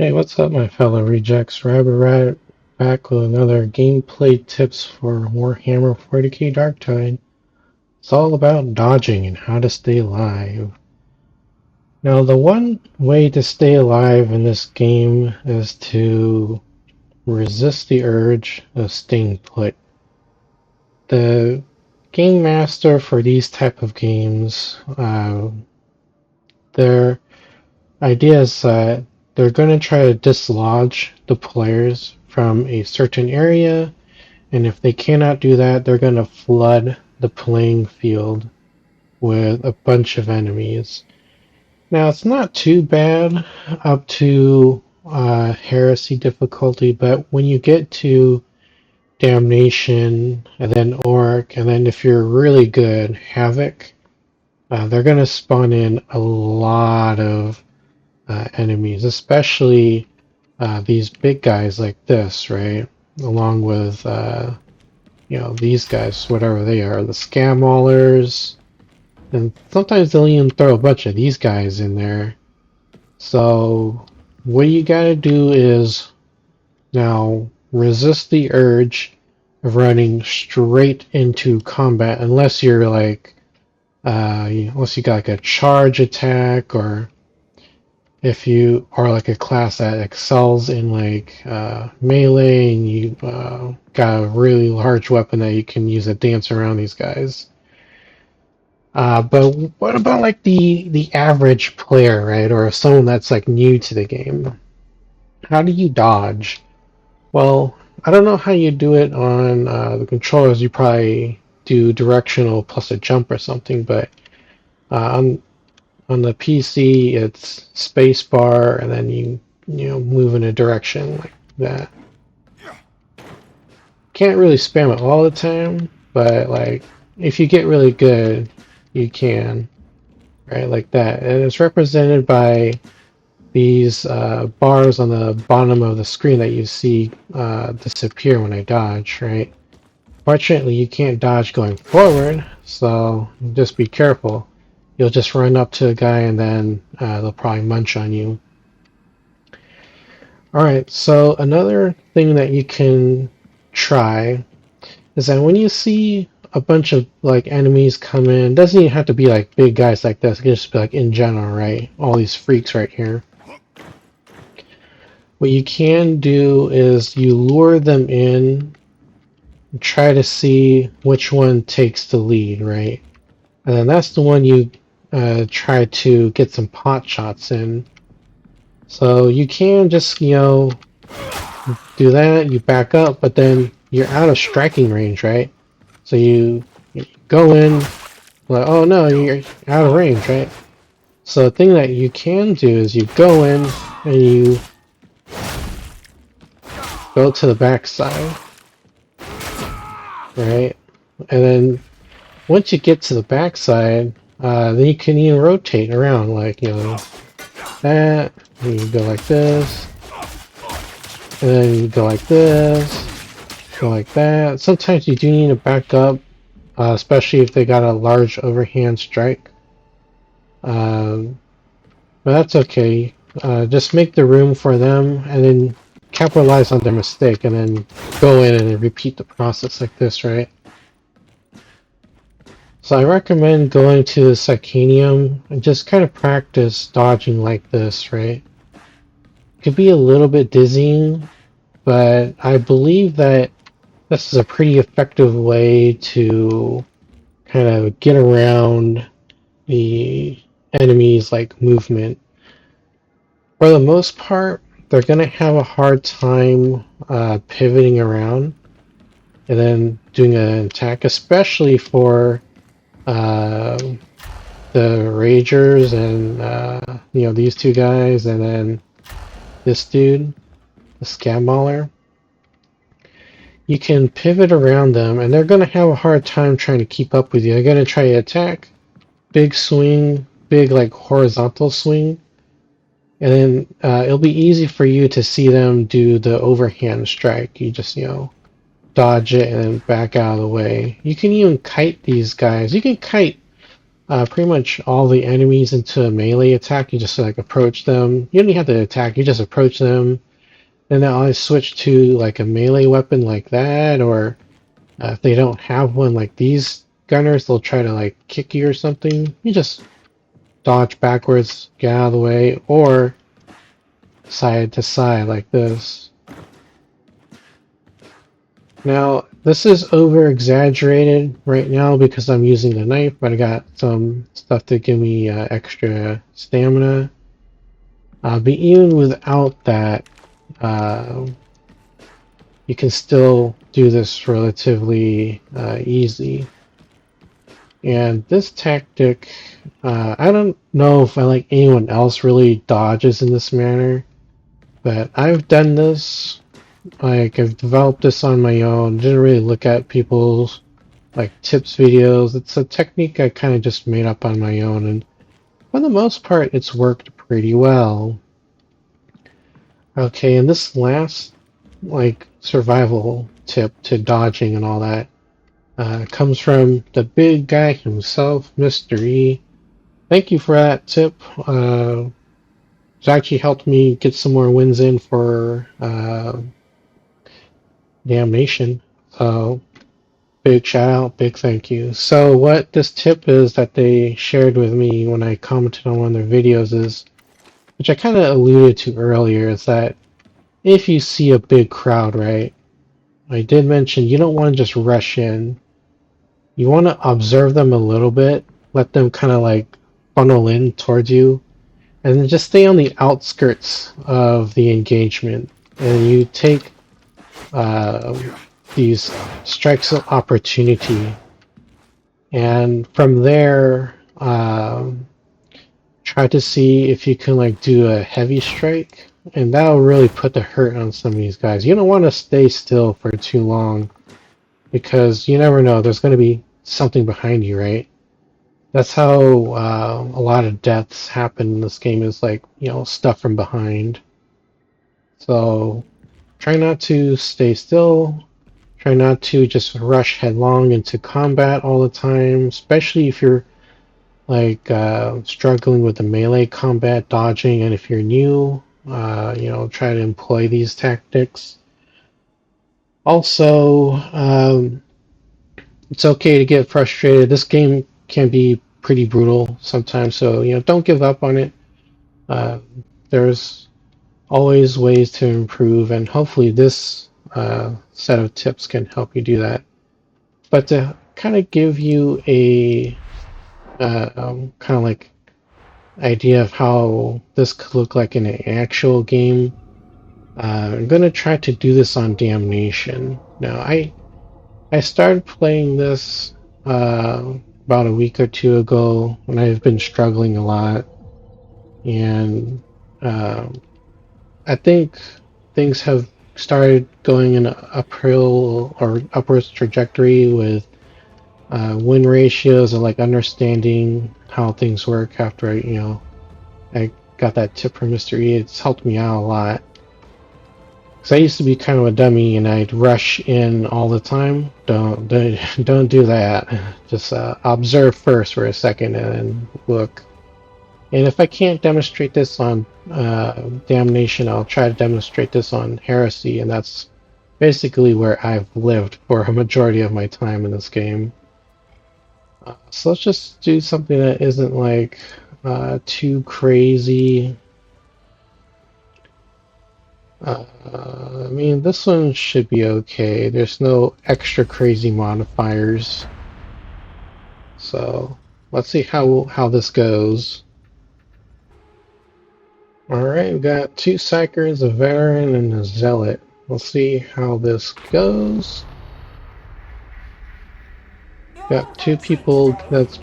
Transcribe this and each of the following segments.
Hey, what's up, my fellow rejects? Rabid back with another gameplay tips for Warhammer 40k Darktide. It's all about dodging and how to stay alive. Now, the one way to stay alive in this game is to resist the urge of staying put. The game master for these type of games, their idea is that they're going to try to dislodge the players from a certain area, and if they cannot do that, they're going to flood the playing field with a bunch of enemies. Now, it's not too bad up to heresy difficulty, but when you get to damnation and then orc, and then if you're really good, havoc, they're going to spawn in a lot of enemies, especially these big guys like this, right? Along with these guys, whatever they are, the scam maulers, and sometimes they'll even throw a bunch of these guys in there. So what you gotta do is now resist the urge of running straight into combat, unless you're like, unless you got like a charge attack, or if you are like a class that excels in like melee and you got a really large weapon that you can use to dance around these guys. But what about like the average player, right, or someone that's like new to the game? How do you dodge? Well, I don't know how you do it on the controllers. You probably do directional plus a jump or something, but on the PC, it's spacebar, and then you move in a direction like that. Can't really spam it all the time, but like if you get really good, you can, right, like that. And it's represented by these bars on the bottom of the screen that you see disappear when I dodge, right? Fortunately, you can't dodge going forward, so just be careful. You'll just run up to a guy and then they'll probably munch on you. Alright, so another thing that you can try is that when you see a bunch of like enemies come in, it doesn't even have to be like big guys like this, it can just be like in general, right? All these freaks right here. What you can do is you lure them in and try to see which one takes the lead, right? And then that's the one you try to get some pot shots in. So you can just, do that, you back up, but then you're out of striking range, right? So you go in, like, oh no, you're out of range, right? So the thing that you can do is you go in and you go to the back side, right? And then once you get to the back side, then you can even rotate around, like, that, and you go like this, and then you go like this, go like that. Sometimes you do need to back up, especially if they got a large overhand strike. But that's okay. Just make the room for them, and then capitalize on their mistake, and then go in and repeat the process like this, right? So I recommend going to the Psychanium and just kind of practice dodging like this, right? It could be a little bit dizzying, but I believe that this is a pretty effective way to kind of get around the enemy's like movement. For the most part, they're going to have a hard time pivoting around and then doing an attack, especially for the Ragers and these two guys, and then this dude, the Scab Mauler. You can pivot around them, and they're going to have a hard time trying to keep up with you. They're going to try to attack, big swing, big like horizontal swing, and then it'll be easy for you to see them do the overhand strike. You just dodge it and then back out of the way. You can even kite these guys. You can kite pretty much all the enemies into a melee attack. You just like approach them. You don't even have to attack. You just approach them. Then they'll always switch to like a melee weapon like that, or if they don't have one like these gunners, they'll try to like kick you or something. You just dodge backwards, get out of the way, or side to side like this. Now, this is over exaggerated right now because I'm using the knife, but I got some stuff to give me extra stamina. But even without that, uh, you can still do this relatively easy. And this tactic, I don't know if anyone else really dodges in this manner, but I've done this. I've developed this on my own. Didn't really look at people's tips videos. It's a technique I kind of just made up on my own, and for the most part, it's worked pretty well. Okay, and this last survival tip to dodging and all that comes from the big guy himself, Mr. E. Thank you for that tip. It's actually helped me get some more wins in for Damnation. So big shout out, big thank you. So what this tip is that they shared with me when I commented on one of their videos is, which I kind of alluded to earlier, is that if you see a big crowd, right? I did mention you don't want to just rush in. You want to observe them a little bit, let them kind of funnel in towards you, and then just stay on the outskirts of the engagement. And you take these strikes of opportunity, and from there, try to see if you can do a heavy strike, and that'll really put the hurt on some of these guys. You don't want to stay still for too long, because you never know, there's going to be something behind you, right? That's how a lot of deaths happen in this game, is stuff from behind. So try not to stay still. Try not to just rush headlong into combat all the time, especially if you're struggling with the melee combat dodging, and if you're new, try to employ these tactics. Also, it's okay to get frustrated. This game can be pretty brutal sometimes, so don't give up on it. There's always ways to improve, and hopefully this set of tips can help you do that. But to kind of give you a idea of how this could look like in an actual game, I'm gonna try to do this on Damnation. Now, I started playing this about a week or two ago when I've been struggling a lot, and I think things have started going in an uphill or upwards trajectory with win ratios and understanding how things work after I got that tip from Mr. E. It's helped me out a lot. Because I used to be kind of a dummy and I'd rush in all the time. Don't do that. Just observe first for a second and then look. And if I can't demonstrate this on Damnation, I'll try to demonstrate this on Heresy, and that's basically where I've lived for a majority of my time in this game. So let's just do something that isn't too crazy. I mean, this one should be okay. There's no extra crazy modifiers. So let's see how this goes. Alright, we've got two Psychers, a Veteran, and a Zealot. Let's see how this goes. Got two people that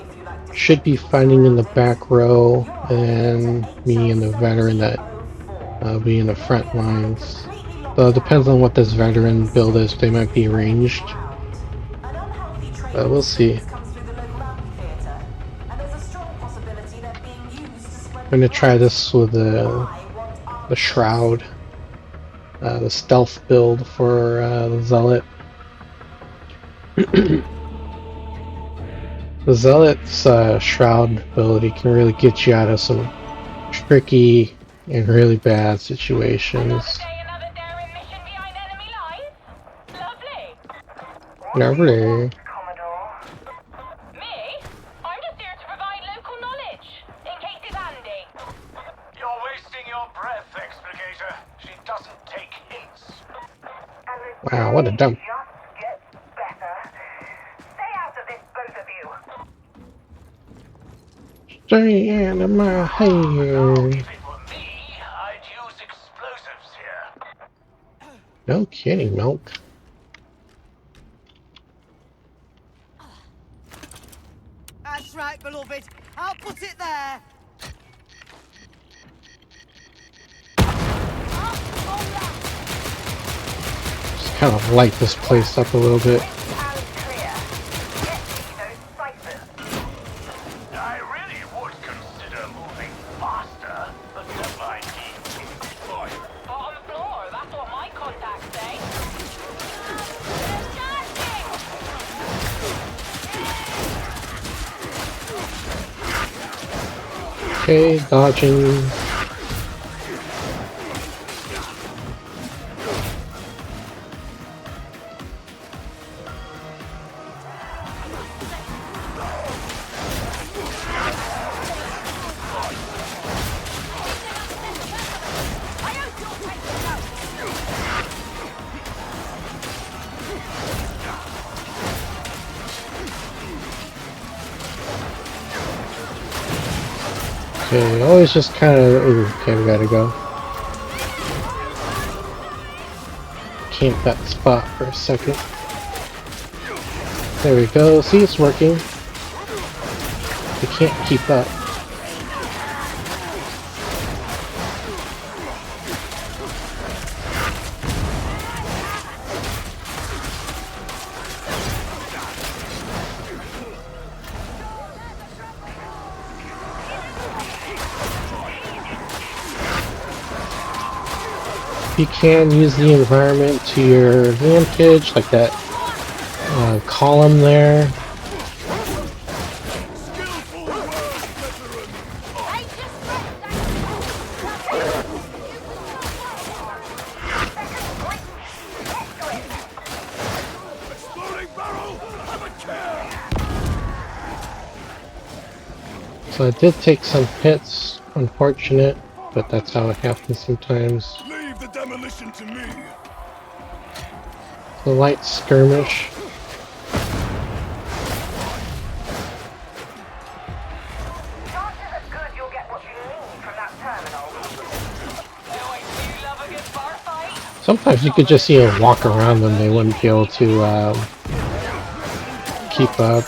should be fighting in the back row, and me and the Veteran that be in the front lines. So it depends on what this Veteran build is. They might be ranged. But we'll see. I'm going to try this with the Shroud. The stealth build for the Zealot. The Zealot's Shroud ability can really get you out of some tricky and really bad situations. Another daring mission behind enemy lines? Lovely. Lovely. Commodore. Me? I'm just here to provide local knowledge, in case it's handy. You're wasting your breath, Explicator. She doesn't take hints. Wow, what a dump. Just gets better. Stay out of this, both of you. Stay out of my Now, hair. if it were me, I'd use explosives here. No kidding, Milk. That's right, beloved. I'll put it there. Just kind of light this place up a little bit. And clear. Get me those ciphers. I really would consider moving faster, but never mind me. Bottom floor, that's what my contacts say. Okay, dodging. Okay, always just kind of. Okay, we gotta go. Camp that spot for a second. There we go. See, it's working. We can't keep up. You can use the environment to your advantage, like that column there. So I did take some hits, unfortunate, but that's how it happens sometimes. Leave the demolition to me. The light skirmish. Chances are good you'll get what you need from that terminal. Do I do love a good bar fight? Sometimes you could just, walk around them. They wouldn't be able to keep up.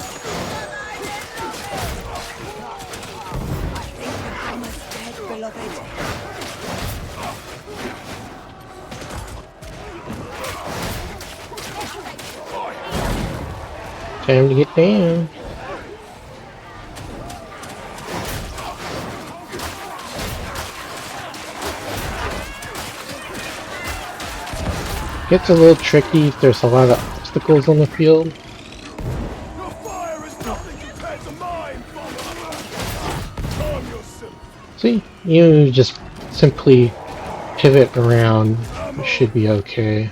Almost dead, beloved. Time to get down. Gets a little tricky if there's a lot of obstacles on the field. Your fire is nothing compared to mine, father. Calm yourself. See, you just simply pivot around. You should be okay.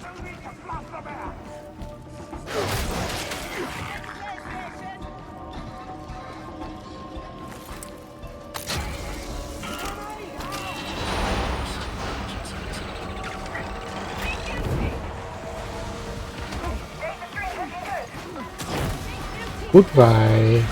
Goodbye.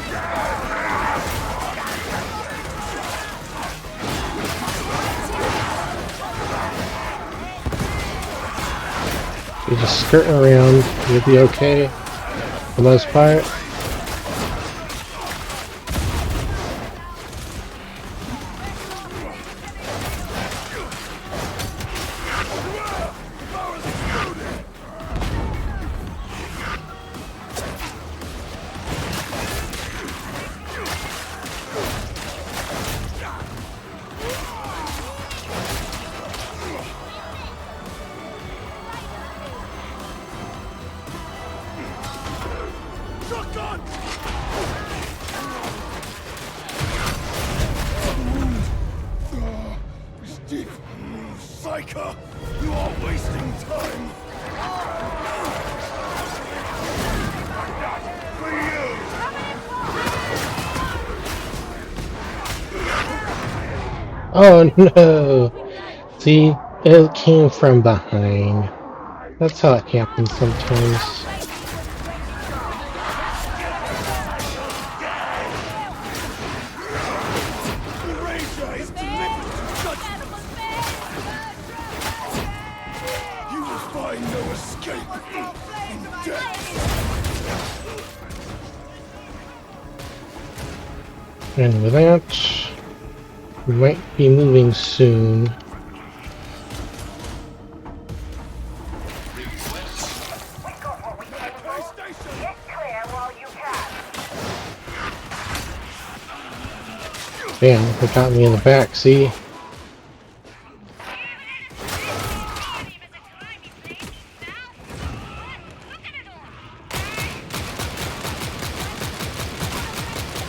You just skirt around, you'll be okay for the most part. Shotgun You are wasting time. For you. Oh no! See, it came from behind. That's how it happens sometimes. Erasure is delivered to judgment. You will find no escape in death. And with that, we might be moving soon. We got what we came for. Get clear while you can. Damn, they got me in the back, see?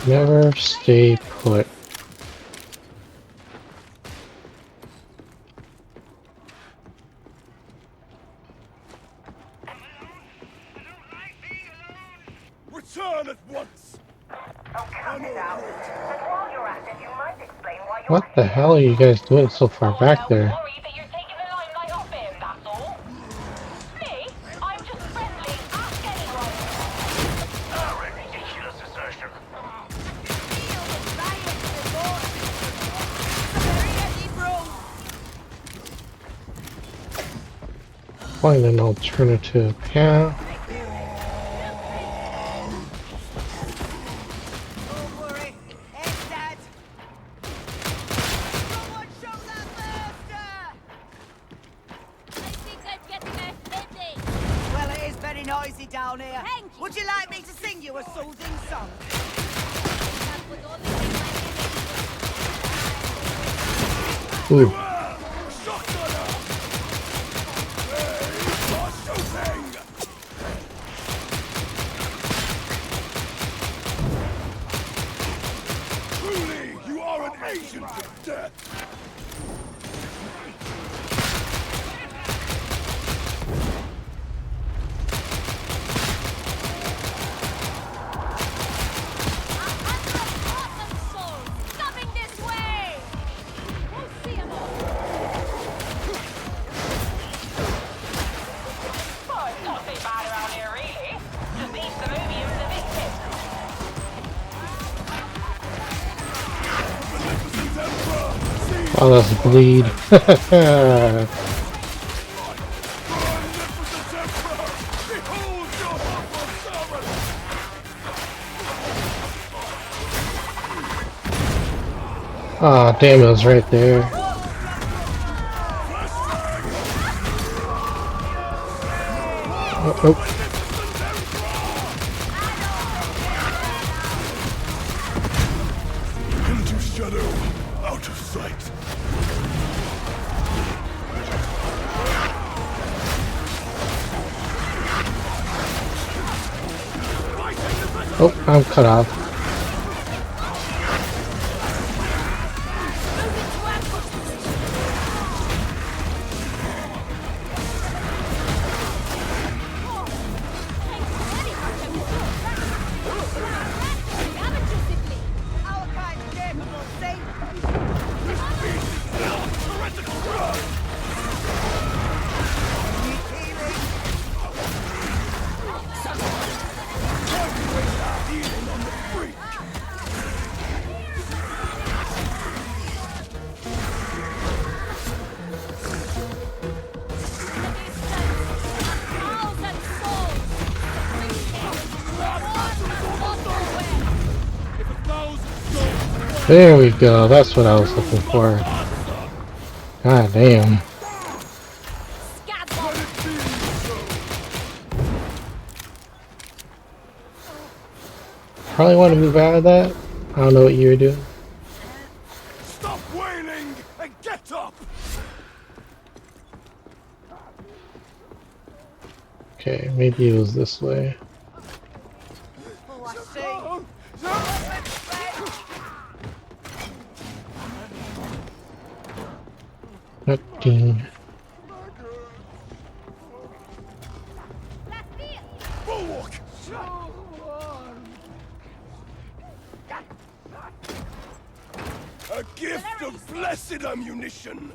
Never stay put. Return at once. Oh, cut it out. And while you're at it, you might explain why you're What the hell are you guys doing so far Oh, back I was there? worried that you're taking the limelight off him, that's all. Me? I'm just friendly. Ask anyone. A ridiculous assertion. Find an alternative path. Don't worry. It's dead. Someone show that bastard! I think I'm getting a headache. Well, it is very noisy down here. Thank you. Would you like me to sing you a soothing song? That would only make my headache. Ooh, Shotgunner. Hey, for shooting. Truly, you are an agent of death. Awesome souls coming this way. We'll see 'em all. Oh, it's not too bad around here, really. Just needs the mediums a bit tip. Magnificent Emperor. See oh, that's bleed. magnificent Emperor. Behold your humble servant. Ah, damn, it was right there. Oh, oh. Into shadow, out of sight. Oh, I'm cut off. Our kind of capable, see? Need healing? Healing on the freak. There we go. That's what I was looking for. God damn. Probably want to move out of that. I don't know what you were doing. Stop wailing and get up. Okay, maybe it was this way. Oh, I see. Nothing. A gift of blessed ammunition!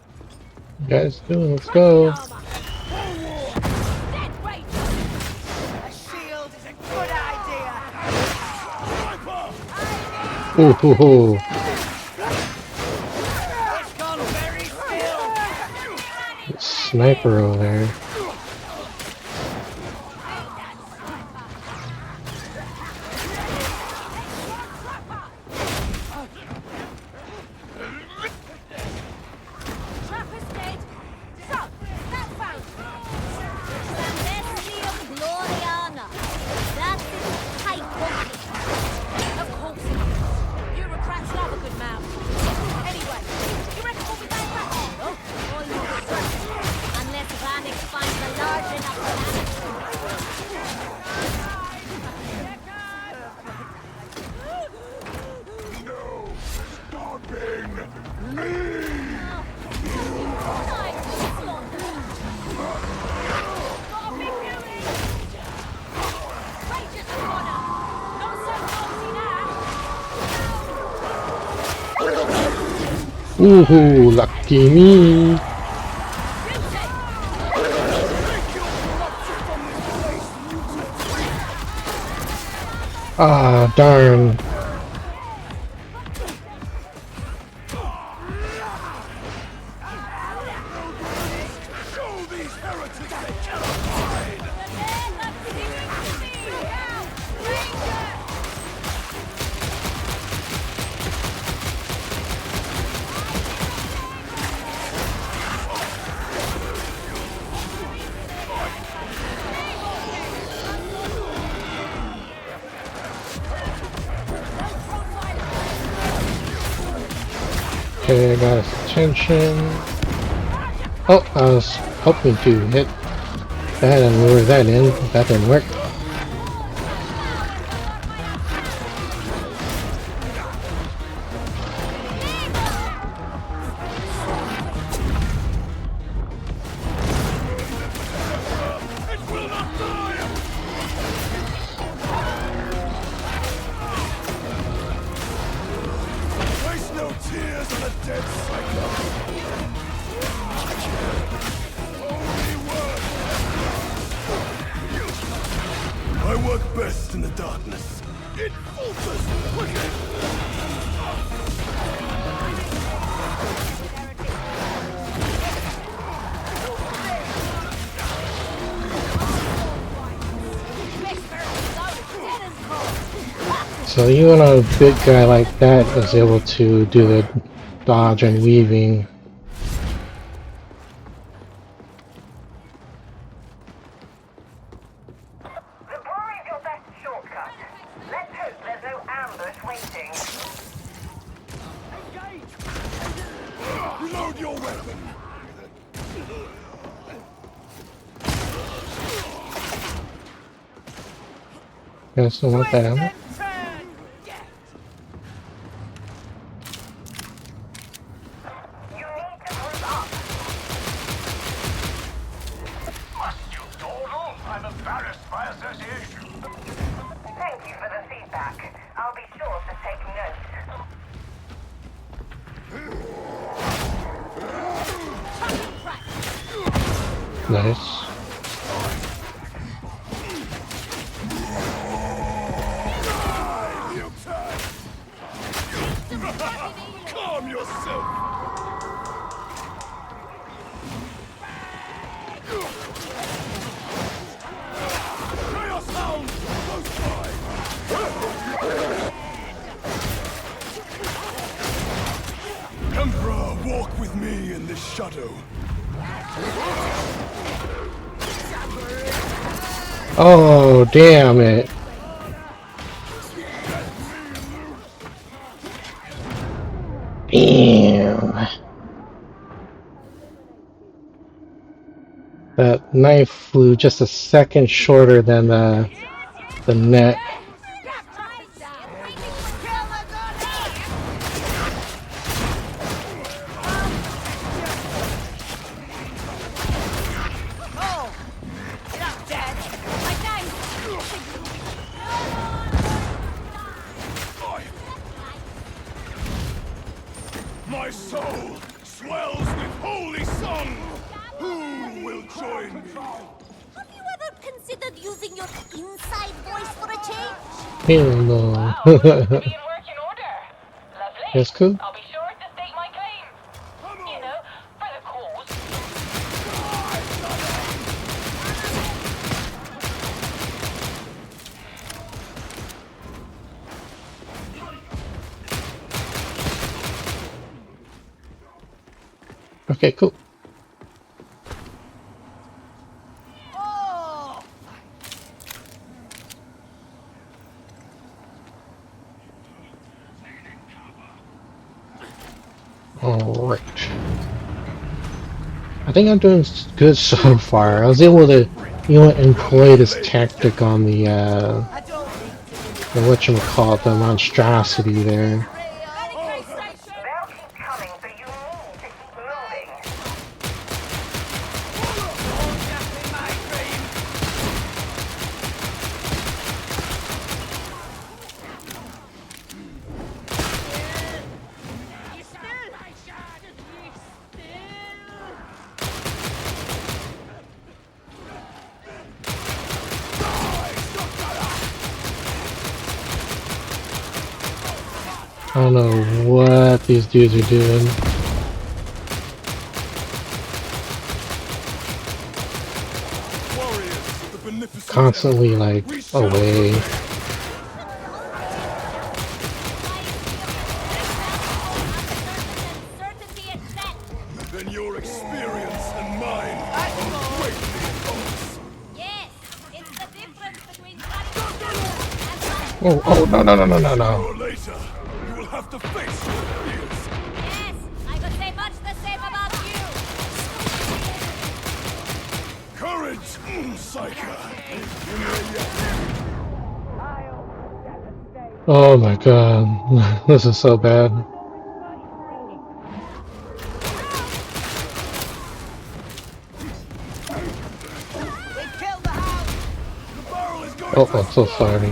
You guys doing? Let's Cracking go. armor. Dead weight. A shield is a good idea. Sniper! Ooh, hoo, hoo. It's gone very still. Sniper over there. Trapper's dead. So, that found. Celestium Gloriana. That's its tight company. Of course it is. Bureaucrats love a good mouth. Anyway, you reckon we'll be going back there, though? Almost certain. Unless Vanek finds a large enough Ooh, lucky me. Ah, darn. Show these heretics they cannot hide! Okay, I got his attention. Oh, I was hoping to hit that and lure that in. That didn't work. It will not die! Waste no tears on a dead cyclone! Holy word! I work best in the darkness. It falters quickly! So even a big guy like that is able to do the dodge and weaving. The bar is your best shortcut. Let's hope there's no ambush waiting. Reload your weapon! You guys don't want that ammo? Then turn. You need to group up. Must you dawdle? I'm embarrassed by association. Thank you for the feedback. I'll be sure to take note. Nice. You turn! Calm yourself! Chaos Hound! Close by! Emperor, walk with me in this shadow. Oh, damn it. Damn. That knife flew just a second shorter than the net. Oh, you're not dead. I know. Have you ever considered using your inside voice for a change? Hell no. Wow, looks to be in working order. Lovely. That's cool. I'll be sure to stake my claim. You know, for the cause. Okay, cool. Alright. I think I'm doing good so far. I was able to, employ this tactic on the, I don't need to the whatchamacallit, the monstrosity there. Barricade station! They'll keep coming, so you need to keep moving. You still? You still? I don't know what these dudes are doing. Warriors of the beneficent Constantly, like, we shall away. Certainty and set. Then your experience and mine are greatly opposed. Yes, it's the difference between running Oh, oh, no, no, no, no, no, no. Or later, you will have to face your fears. Yes, I could say much the same about you. Courage, Psyker. Oh my god. This is so bad. We've killed the house! The barrel is going Oh, to I'm so sorry.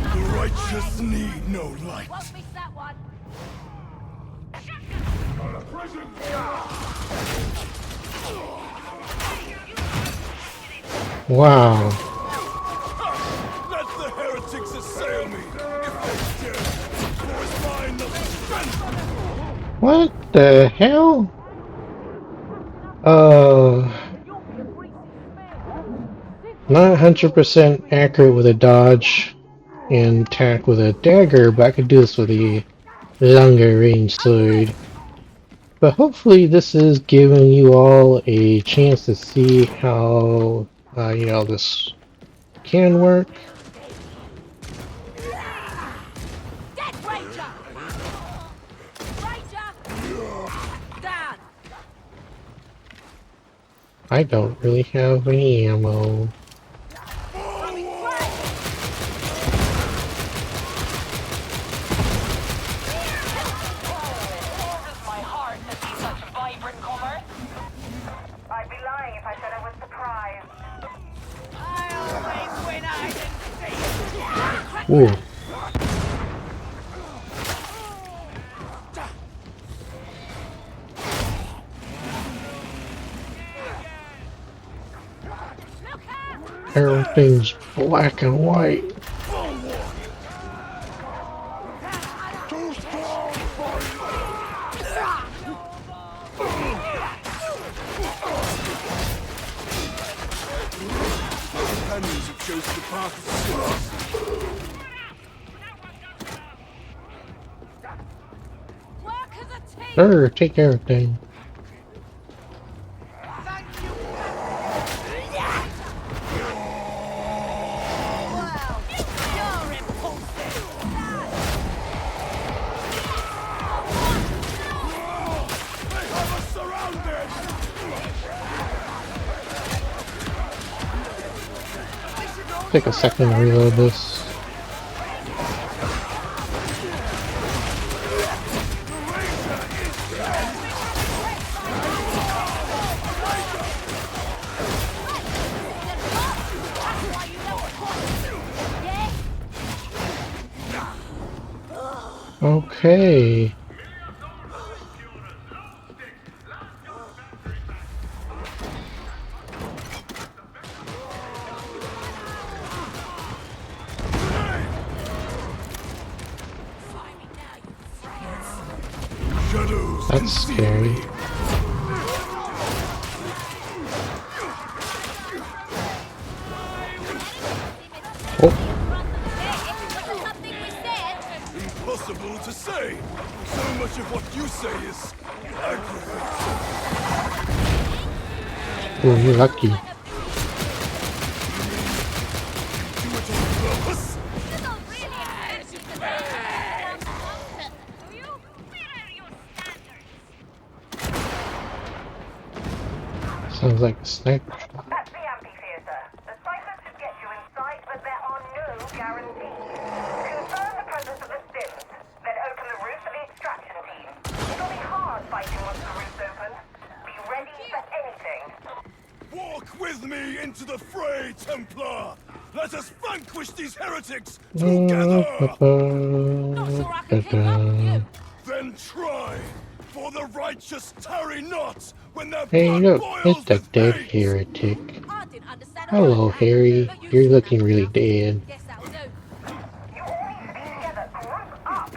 The righteous need no light. Won't miss that one. Wow. Let the heretics assail me if they dare. For is mine the strength. What the hell? Not 100% accurate with a dodge and attack with a dagger, but I could do this with a longer range sword. But hopefully this is giving you all a chance to see how, this can work. Dead Ranger! Ranger! Down! I don't really have any ammo. Warms my heart to see such vibrant commerce. I'd be lying if I said I was surprised. I always win hide and seek! Ooh. Everything's black and white. Companions who chose the path of sinners. Work as a team! Sure, take everything. Thank you! Wow! You're impulsive! They have us surrounded! Take a second to reload this. Okay. shadows That's conceal scary. me. Oh, Something we said. Impossible to say. So much of what you say is aggravating. ooh, you're lucky. Do it on purpose? You don't really expect me to say that. Do you? Where are your standards? Sounds like a sniper shot. That's the amphitheater. The ciphers should get you inside, but there are no guarantees. Confirm the presence of the Sims, then open the roof for the extraction team. It'll be hard fighting once the roof's open. Be ready for anything. Walk with me into the fray, Templar! Let us vanquish these heretics Hey, together! Not sure I can keep up with you. Then try! For the righteous tarry not when their blood look, it's boils the with dead hate! heretic. I didn't understand a Hello, word of that, Harry. but you You're seem looking happy really enough. dead. Guess that'll do. You all need to be together. Group up.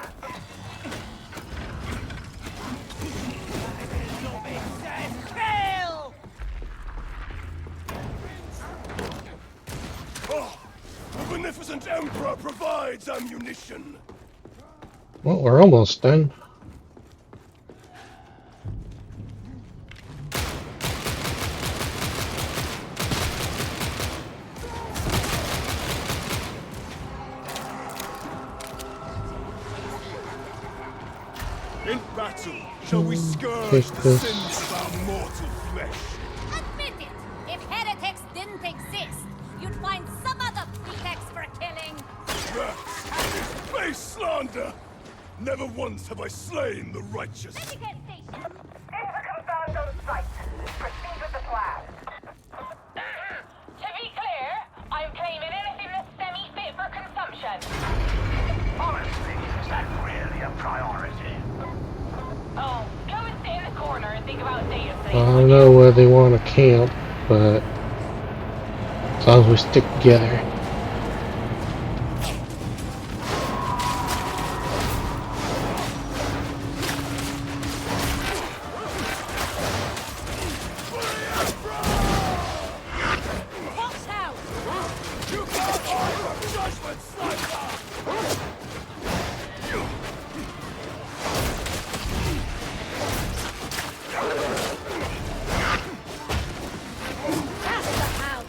Kill! Oh, the beneficent Emperor provides ammunition! Well, we're almost done. In battle, shall we scourge Take the this. sins of our mortal flesh? Admit it. If heretics didn't exist, you'd find some other pretext for killing. That is base slander! Never once have I slain the righteous. Let me get station. Info confirmed on site. Proceed with the plan. To be clear, I'm claiming anything that's semi-fit for consumption. Honestly, is that really a priority? Oh, go and sit in the corner and think about data I don't know where they want to camp, but as long as we stick together. Watch out. You can't hide from judgment, sniper! That's the house.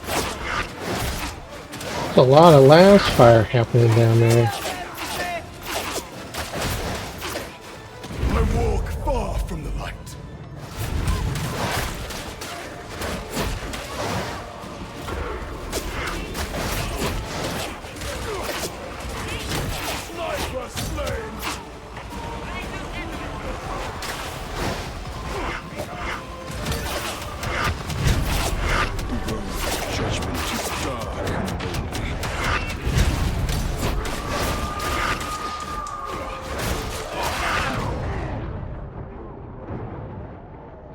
There's a lot of last fire happening down there. I walk far from the light. Sniper slain! Judgment is dark and lonely.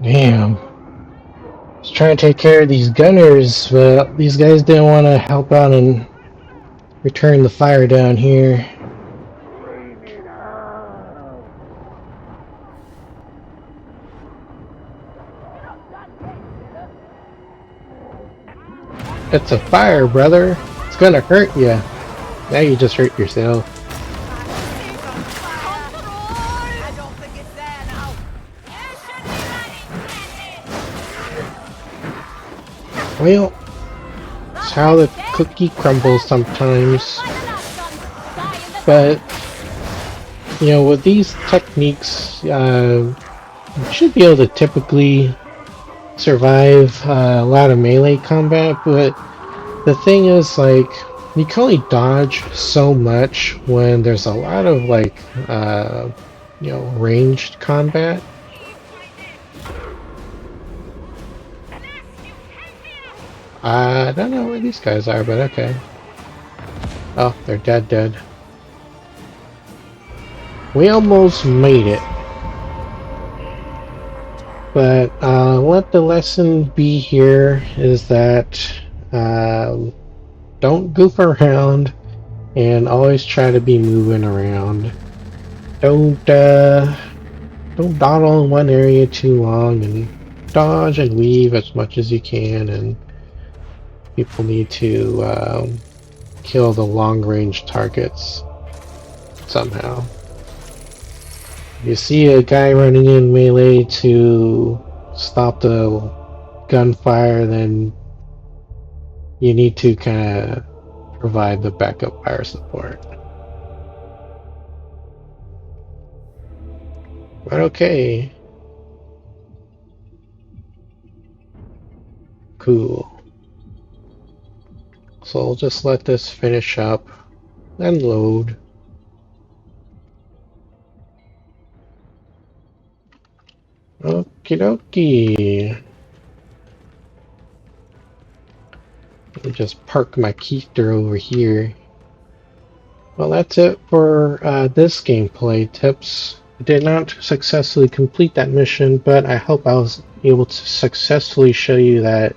Damn. I was trying to take care of these gunners, but these guys didn't want to help out and return the fire down here. It's a fire, brother. It's gonna hurt you. Now you just hurt yourself. I don't think it's there now. Well, it's how the cookie crumbles sometimes. But, you know, with these techniques, you should be able to typically survive a lot of melee combat, but the thing is, like, you can only dodge so much when there's a lot of, like, you know, ranged combat. I don't know where these guys are, but okay. Oh, they're dead. We almost made it. But what the lesson be here is that don't goof around and always try to be moving around. Don't don't dawdle in one area too long, and dodge and weave as much as you can, and people need to kill the long-range targets somehow. You see a guy running in melee to stop the gunfire, then you need to kind of provide the backup fire support. But okay. Cool. So I'll just let this finish up and load. Okie dokie. Let me just park my keeper over here. Well, that's it for this gameplay tips. I did not successfully complete that mission, but I hope I was able to successfully show you that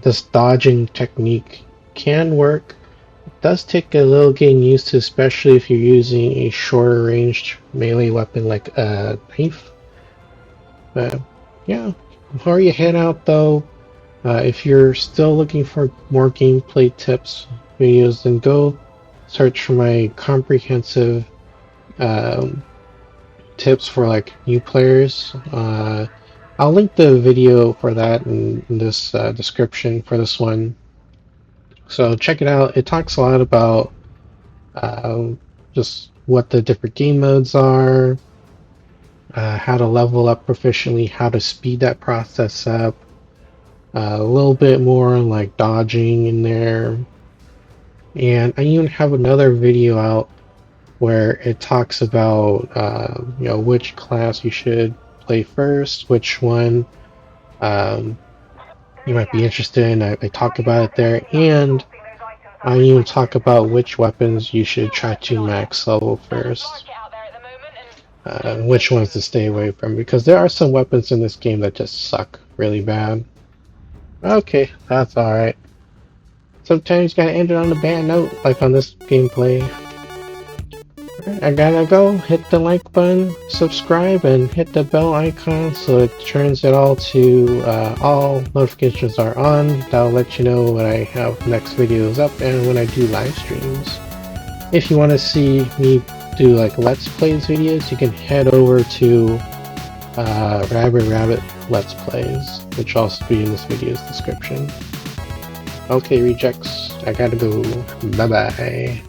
this dodging technique can work. It does take a little getting used to, especially if you're using a shorter ranged melee weapon like a knife. But yeah, before you head out though, if you're still looking for more gameplay tips videos, then go search for my comprehensive tips for like new players. I'll link the video for that in this description for this one. So check it out. It talks a lot about just what the different game modes are, how to level up proficiently, how to speed that process up, a little bit more on like dodging in there. And I even have another video out where it talks about you know, which class you should play first, which one you might be interested in. I talk about it there, and I even talk about which weapons you should try to max level first, which ones to stay away from, because there are some weapons in this game that just suck really bad. Okay, that's alright. Sometimes you gotta end it on a bad note, like on this gameplay. I gotta go. Hit the like button, subscribe, and hit the bell icon so it turns it all to all notifications are on. That'll let you know when I have next videos up and when I do live streams. If you want to see me do like Let's Plays videos, you can head over to Rabid Let's Plays, which will also be in this video's description. Okay, rejects, I gotta go. Bye bye.